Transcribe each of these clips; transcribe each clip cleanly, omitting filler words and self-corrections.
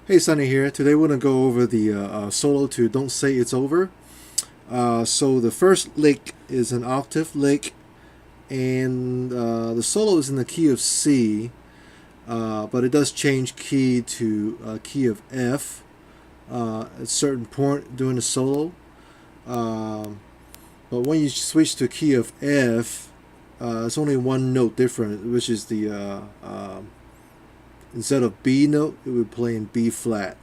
Hey, Sunny here. Today we're going to go over the solo to Don't Say It's Over. So the first lick is an octave lick, and the solo is in the key of C, but it does change key to key of F at a certain point during the solo. But when you switch to key of F, it's only one note different, which is the instead of B note, it would play in B flat.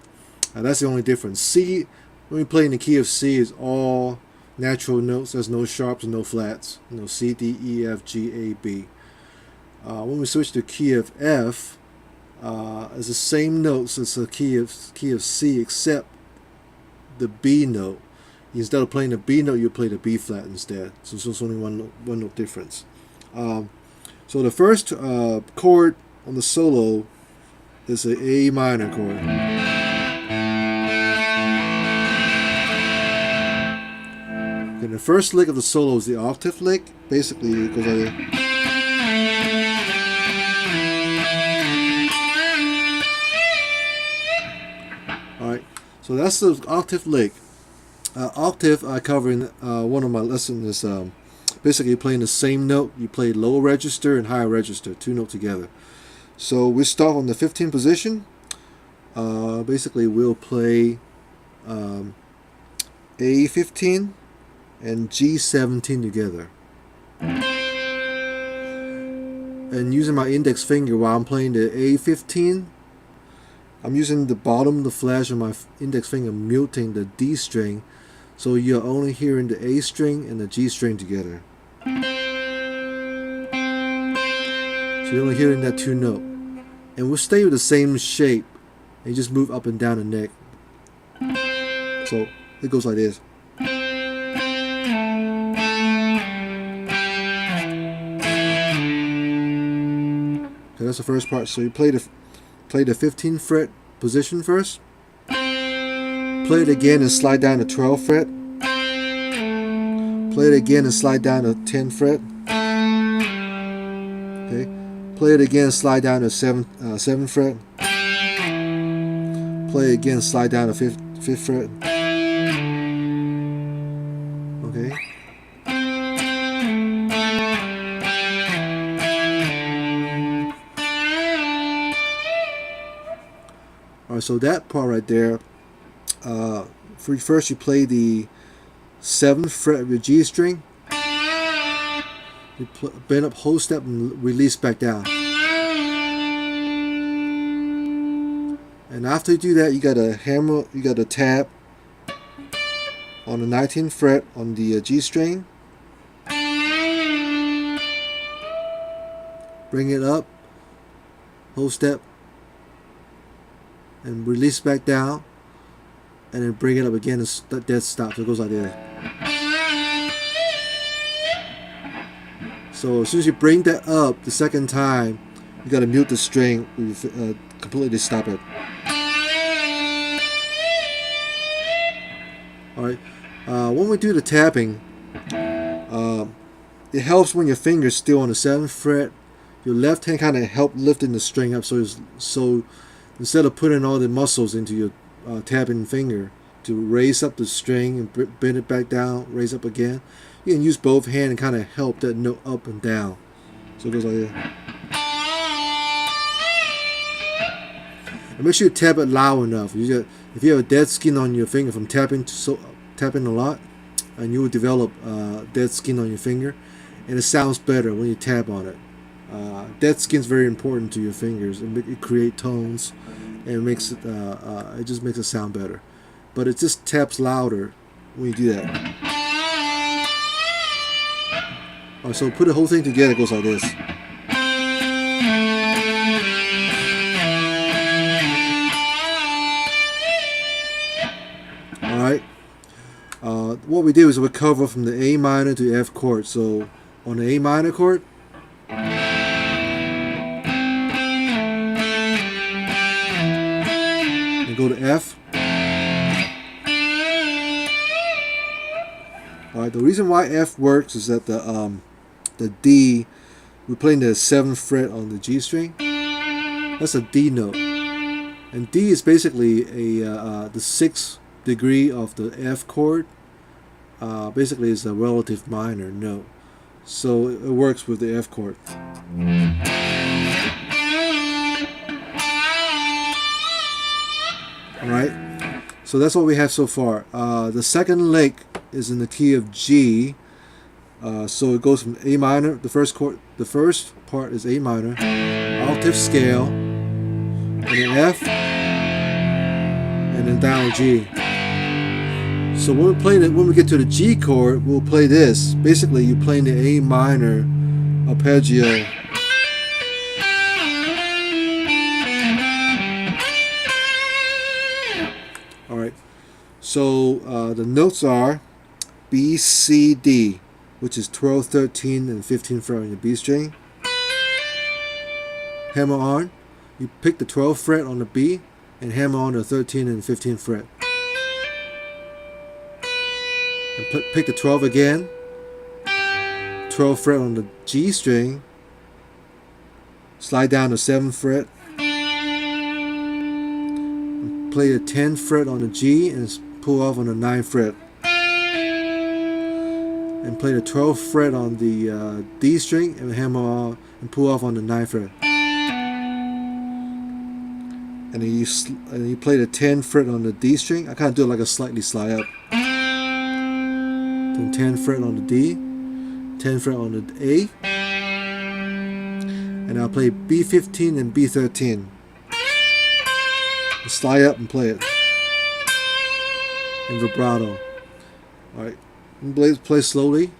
That's the only difference. C, when we play in the key of C, is all natural notes. There's no sharps, no flats. C, D, E, F, G, A, B. When we switch to key of F, it's the same notes as the key of C, except the B note. Instead of playing the B note, you play the B flat instead. So it's only one note difference. So the first chord on the solo is an A minor chord. And the first lick of the solo is the octave lick. Basically, it goes like this. Alright, so that's the octave lick. Octave, I cover in one of my lessons, is basically playing the same note. You play low register and high register, two notes together. So we start on the 15th position. Basically, we'll play A15 and G17 together. And using my index finger while I'm playing the A15, I'm using the bottom of the flash of my index finger muting the D string, so you're only hearing the A string and the G string together. So you're only hearing that two note. And we'll stay with the same shape and just move up and down the neck. So it goes like this. Okay, that's the first part. So you play the 15th fret position first. Play it again and slide down to 12th fret. Play it again and slide down to 10th fret. Okay. Play it again, slide down to 7th fret. Play it again, slide down to 5th fret. Okay. Alright, so that part right there, first you play the 7th fret of your G string. You bend up whole step and release back down. And after you do that, you gotta hammer, you gotta tap on the 19th fret on the G string. Bring it up, whole step, and release back down, and then bring it up again and dead stop. So it goes like this. So as soon as you bring that up the second time, you gotta mute the string, completely stop it. Alright, when we do the tapping, it helps when your finger's still on the 7th fret. Your left hand kind of help lifting the string up, so instead of putting all the muscles into your tapping finger to raise up the string and bend it back down, raise up again, you can use both hands and kind of help that note up and down. So it goes like that. And make sure you tap it loud enough. If you have a dead skin on your finger from tapping a lot, and you will develop dead skin on your finger, and it sounds better when you tap on it. Dead skin is very important to your fingers, and it creates tones, and it makes it just makes it sound better. But it just taps louder when you do that. Alright, so put the whole thing together. It goes like this. Alright. What we do is we cover from the A minor to F chord. So on the A minor chord, and go to F. Alright, the reason why F works is that the D, we're playing the 7th fret on the G string. That's a D note. And D is basically the sixth degree of the F chord. Basically, it's a relative minor note, so it works with the F chord. All right. So that's what we have so far. The second lick is in the key of G. So it goes from A minor. The first part is A minor, octave scale, and then F, and then down to G. So when we get to the G chord, we'll play this. Basically, you're playing the A minor arpeggio. All right. So the notes are B, C, D, which is 12, 13, and 15 fret on your B string. Hammer on. You pick the 12th fret on the B and hammer on the 13 and 15 fret. And pick the 12 again. 12th fret on the G string. Slide down the 7th fret. And play the 10th fret on the G and pull off on the 9th fret. And play the 12th fret on the D string and hammer off and pull off on the 9th fret. And then you play the 10th fret on the D string. I kind of do it like a slightly slide up. Then 10th fret on the D, 10th fret on the A, and I'll play B15 and B13. Slide up and play it in vibrato. All right, play slowly.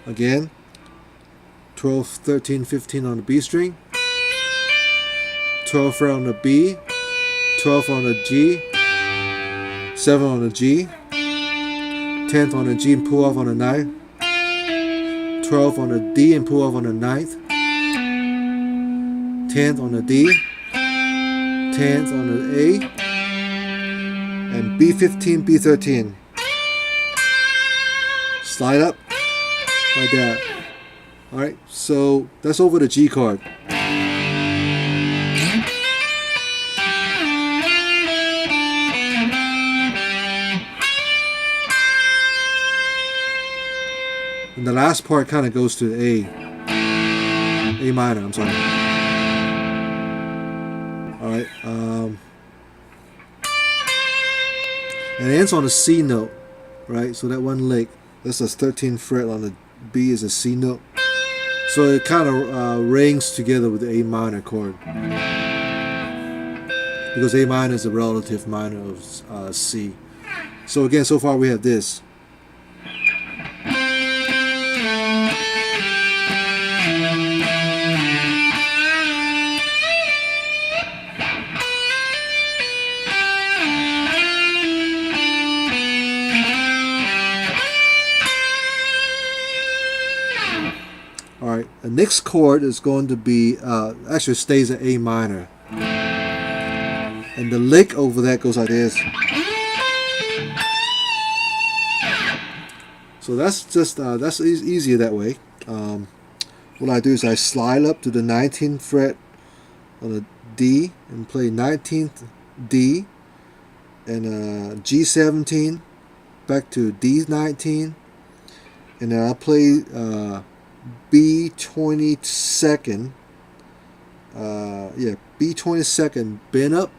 Again, 12, 13, 15 on the B string, 12 fret on the B, 12 on the G, 7 on the G, 10th on the G and pull off on the 9th, 12 on the D and pull off on the 9th, 10th on the D, 10th on the A, and B15, B13. Slide up like that. Alright, so that's over the G chord. And the last part kind of goes to the A minor, I'm sorry. Alright, and it ends on a C note, right? So that one lick, that's a 13th fret on the B is a C note. So it kind of rings together with the A minor chord. Because A minor is a relative minor of C. So again, so far we have this. Alright, the next chord is going to be, actually stays at A minor. And the lick over that goes like this. So that's just, that's easier that way. What I do is I slide up to the 19th fret on the D and play 19th D and G17 back to D19, and then I play B22nd, B22nd, bend up,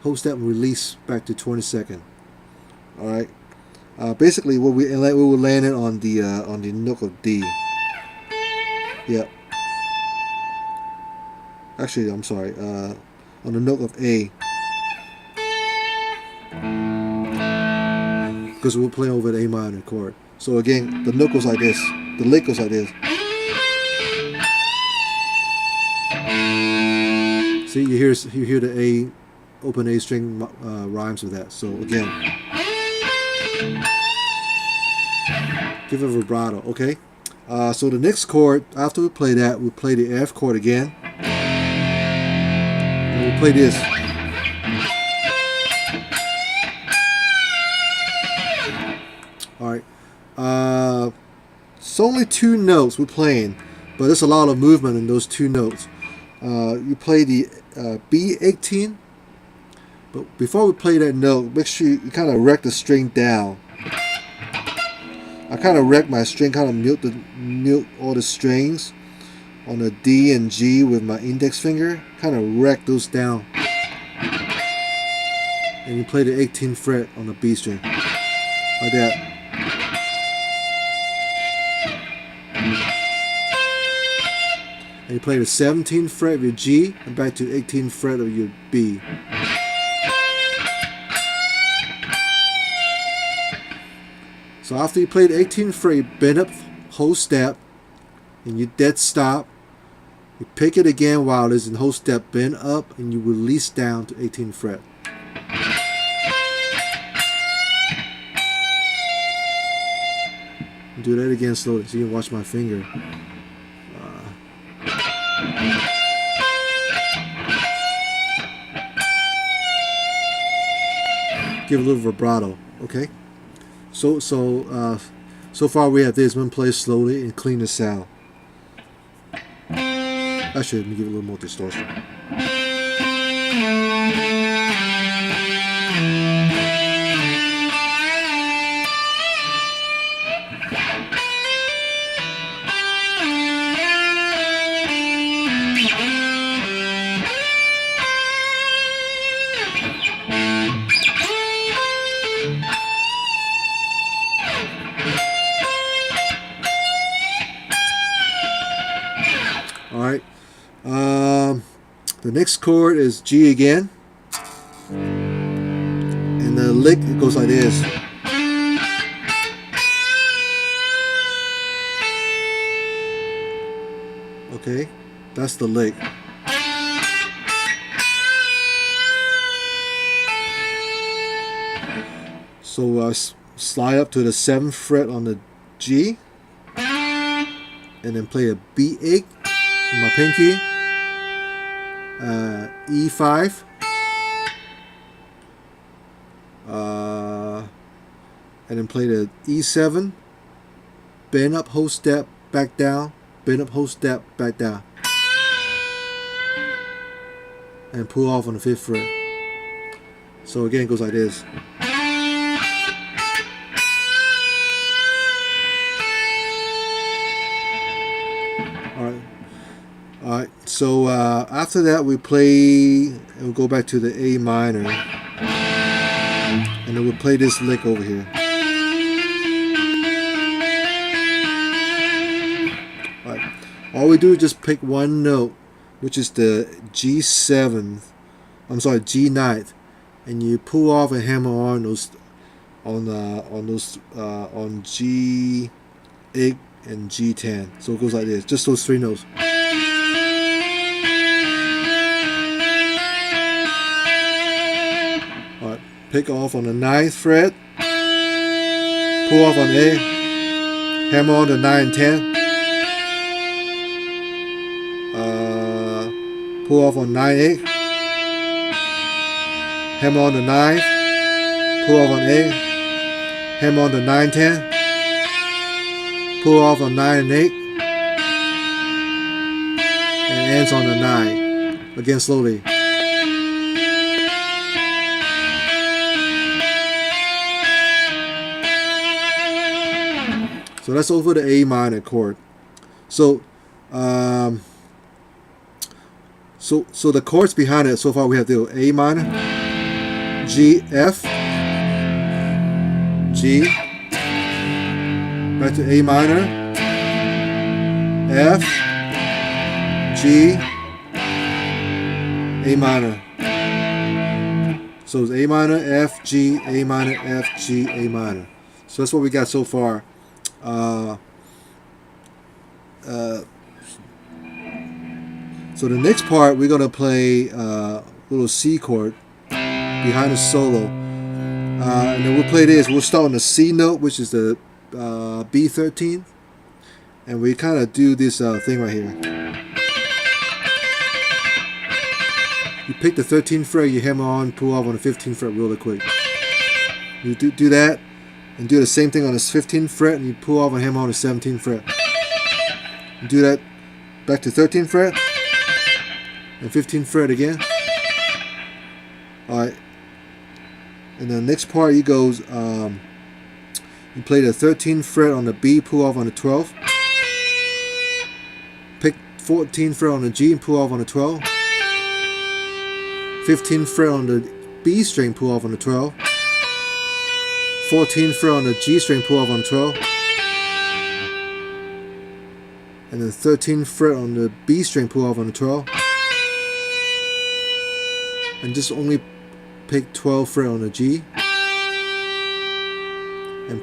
hold step and release back to 22nd. All right. Basically, we will land it on the note of D. Yep. Actually, I'm sorry. On the note of A, because we'll play over the A minor chord. So again, the note goes like this. The lick goes like this. See, you hear the A, open A string rhymes with that. So again, give it a vibrato. Okay. So the next chord, after we play that, we play the F chord again, and we'll play this. It's only 2 notes we're playing, but there's a lot of movement in those 2 notes. You play the B18, but before we play that note, make sure you kind of rec the string down. I kind of wreck my string, kind of mute all the strings on the D and G with my index finger, kind of wreck those down. And you play the 18th fret on the B string, like that. And you play the 17th fret of your G and back to 18th fret of your B. So after you play the 18th fret, you bend up whole step, and you dead stop. You pick it again while it's in whole step, bend up, and you release down to 18th fret. Do that again slowly, so you can watch my finger. Give a little vibrato, okay? So far we have this. I'm gonna play slowly and clean the sound. Actually, let me give it a little more distortion. Alright, the next chord is G again, and the lick, it goes like this. Okay, that's the lick. So slide up to the 7th fret on the G, and then play a B8 with my pinky, E5, and then play the E7, bend up whole step, back down, bend up whole step, back down, and pull off on the 5th fret. So again, it goes like this. Alright, so after that we play, and we'll go back to the A minor, and then we'll play this lick over here. Alright, all we do is just pick one note, which is the G7th, G9th, and you pull off and hammer on those, on G8 and G10. So it goes like this, just those 3 notes. Alright, pick off on the 9th fret, pull off on A, hammer on the 9 and 10, pull off on 9-8, hammer on the 9th, pull off on A, hammer on the 9-10, pull off on 9 and 8, and ends on the 9. Again, slowly. So that's over the A minor chord. So, so the chords behind it. So far, we have the A minor, G, F, G. Back to A minor, F, G, A minor. So it's A minor, F, G, A minor, F, G, A minor. So that's what we got so far. So the next part, we're going to play a little C chord behind the solo. And then we'll play this. We'll start on the C note, which is the B13, and we kind of do this thing right here. You pick the 13th fret, you hammer on, pull off on the 15th fret really quick. You do that, and do the same thing on the 15th fret, and you pull off and hammer on the 17th fret. And do that back to 13th fret and 15th fret again. Alright, and the next part you goes, you play the 13th fret on the B, pull off on the 12th. Pick 14th fret on the G and pull off on the 12th. 15th fret on the B string, pull off on the 12th. 14th fret on the G string, pull off on the 12th. And then 13th fret on the B string, pull off on the 12th. And just only pick 12th fret on the G. And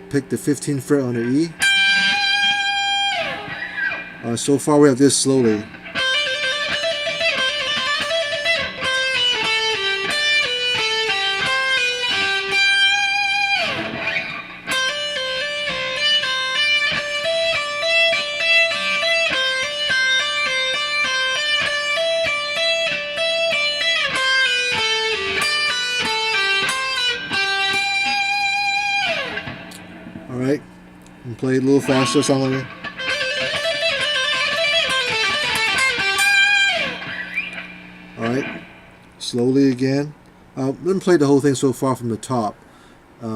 pick the 15th fret on the E. So far we have this slowly. Alright, and play it a little faster, something like that. Alright, slowly again. Let me play the whole thing so far from the top,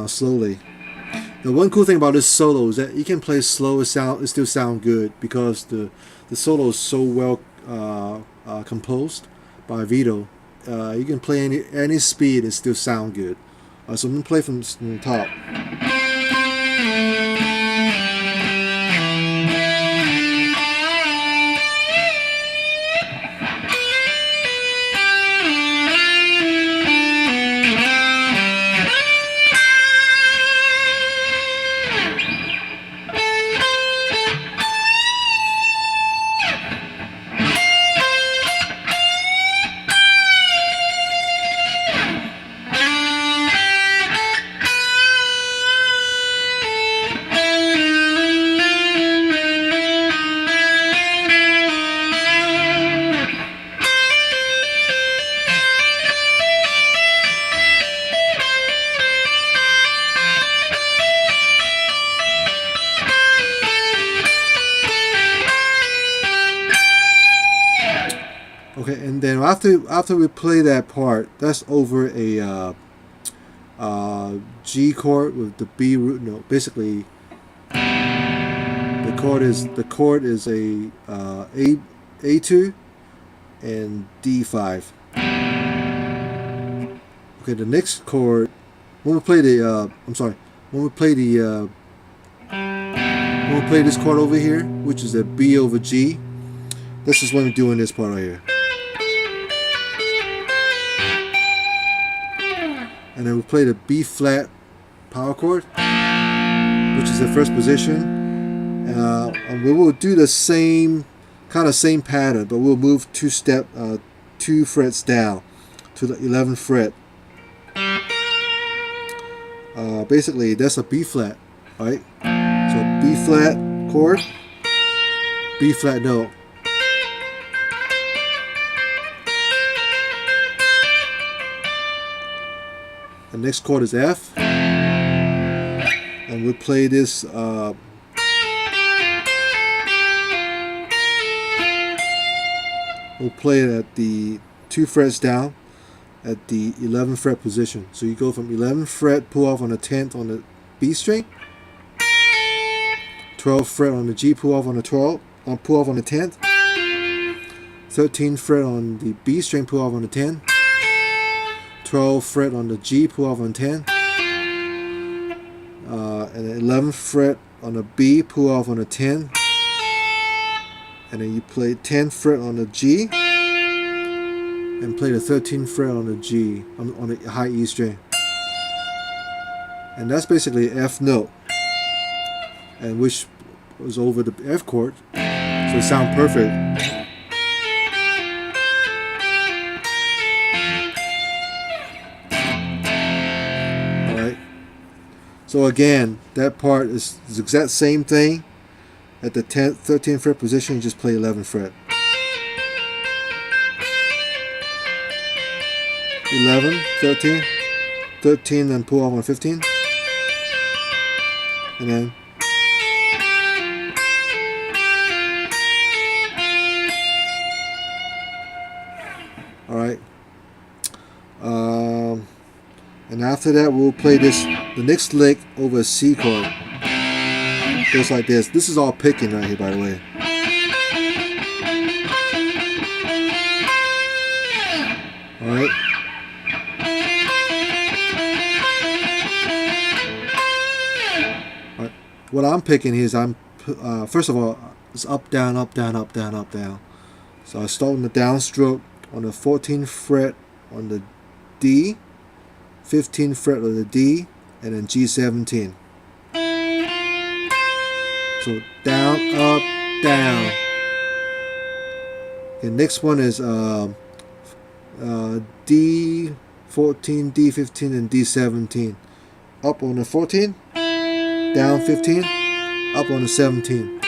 slowly. The one cool thing about this solo is that you can play slow, it still sound good, because the solo is so well composed by Vito. You can play any speed and still sound good. So I'm going to play from the top. Okay, and then after we play that part, that's over a G chord with the B root note. Basically, the chord is a A2 and D5. Okay, the next chord, when we play the when we play this chord over here, which is a B over G, this is when we're doing this part right here. And then we play the B flat power chord, which is the first position. And we will do the same pattern, but we'll move two frets down to the 11th fret. Basically, that's a B flat, right? So B flat chord, B flat note. The next chord is F, and we'll play this. We'll play it at the 2 frets down at the 11th fret position. So you go from 11th fret, pull off on the 10th on the B string, 12th fret on the G, pull off on the 12th, pull off on the 10th, 13th fret on the B string, pull off on the 10th. 12th fret on the G, pull off on 10, and the 11th fret on the B, pull off on the 10, and then you play 10th fret on the G, and play the 13th fret on the G, on the high E string, and that's basically F note, and which was over the F chord, so it sounds perfect. So again, that part is the exact same thing. At the 10th, 13th fret position, you just play 11th fret. 11, 13, 13, then pull off on 15. and then alright. And after that we'll play the next lick over a C chord. Goes like this. This is all picking right here, by the way. Alright. What I'm picking here is first of all, it's up, down, up, down, up, down, up, down. So I start on the downstroke on the 14th fret on the D, 15th fret of the D, and then G17. So down, up, down. The next one is D14, D15, and D17. Up on the 14, down 15, up on the 17.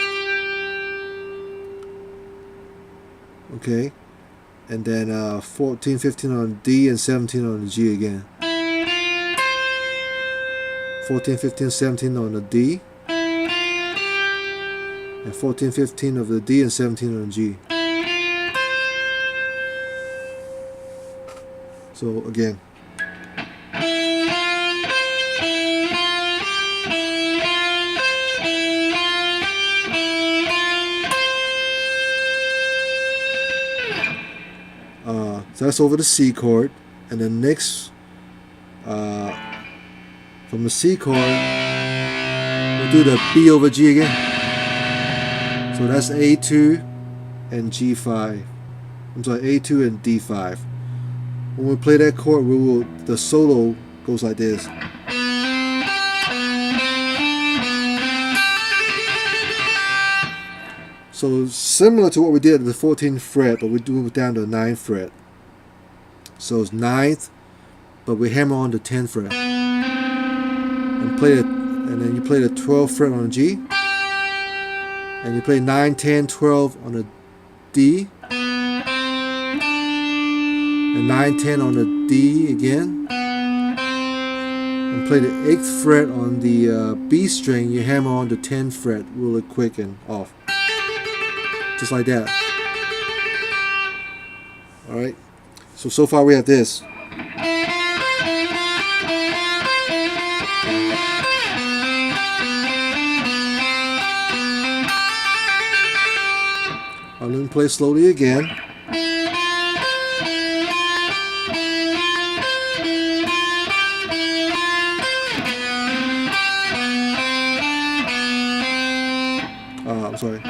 Okay, and then 14, 15 on D and 17 on the G again. 14, 15, 17 on the D, and 14, 15 of the D and 17 on the G. So again. So that's over the C chord, and then next from the C chord we'll do the B over G again. So that's A2 and G5. I'm sorry, A2 and D5. When we play that chord, the solo goes like this. So similar to what we did at the 14th fret, but we do it down to the 9th fret. So it's 9th, but we hammer on the 10th fret, and then you play the 12th fret on the G, and you play 9, 10, 12 on the D, and 9, 10 on the D again, and play the 8th fret on the B string. You hammer on the 10th fret really quick and off, just like that. Alright, so far we have this. Let me play slowly again. I'm sorry.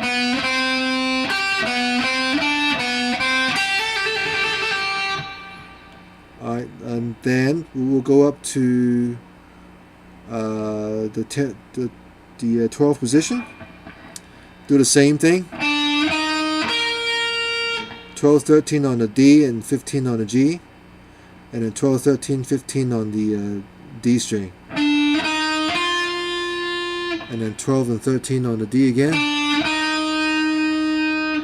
Alright, and then we will go up to the 12th position. Do the same thing. 12, 13 on the D and 15 on the G, and then 12, 13, 15 on the D string, and then 12 and 13 on the D again.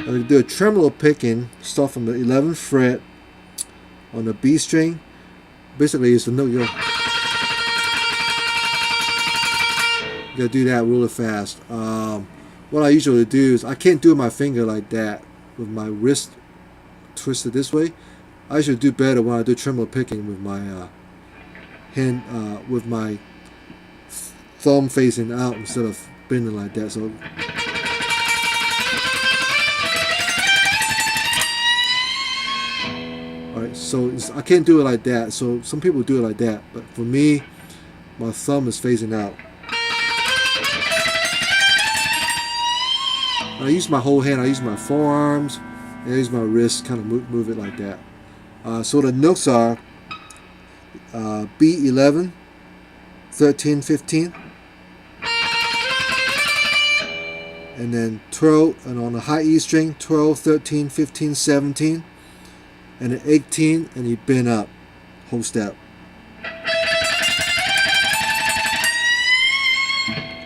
And we do a tremolo picking. Start from the 11th fret on the B string. Basically, it's the note you gotta do that really fast. What I usually do is, I can't do my finger like that with my wrist twisted this way. I should do better when I do tremolo picking with my hand, with my thumb facing out instead of bending like that. So alright, so I can't do it like that. So some people do it like that, but for me, my thumb is facing out. I use my whole hand. I use my forearms. I use my wrist, kind of move it like that. So the notes are B11, 13, 15, and then 12, and on the high E string, 12, 13, 15, 17, and then 18, and you bend up, whole step.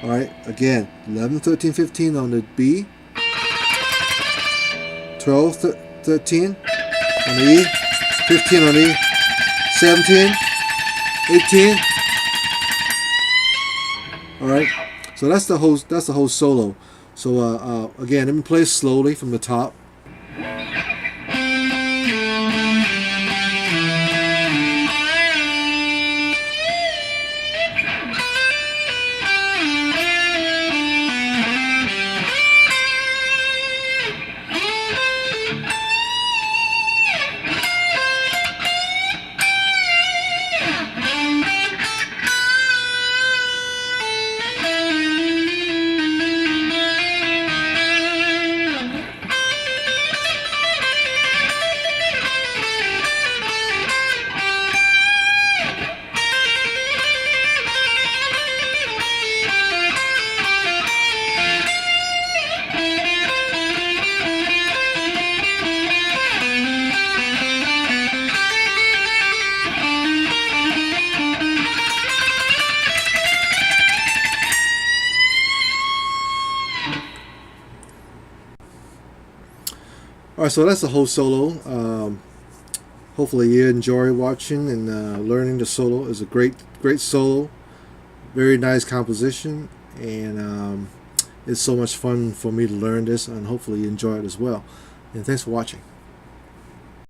Alright, again, 11, 13, 15 on the B, 12, 13 on the E, 15 on the E, 17, 18. Alright, So that's the whole solo. So again, let me play slowly from the top. Alright, so that's the whole solo. Hopefully you enjoy watching and learning the solo. It's a great solo. Very nice composition, and it's so much fun for me to learn this, and hopefully you enjoy it as well. And thanks for watching.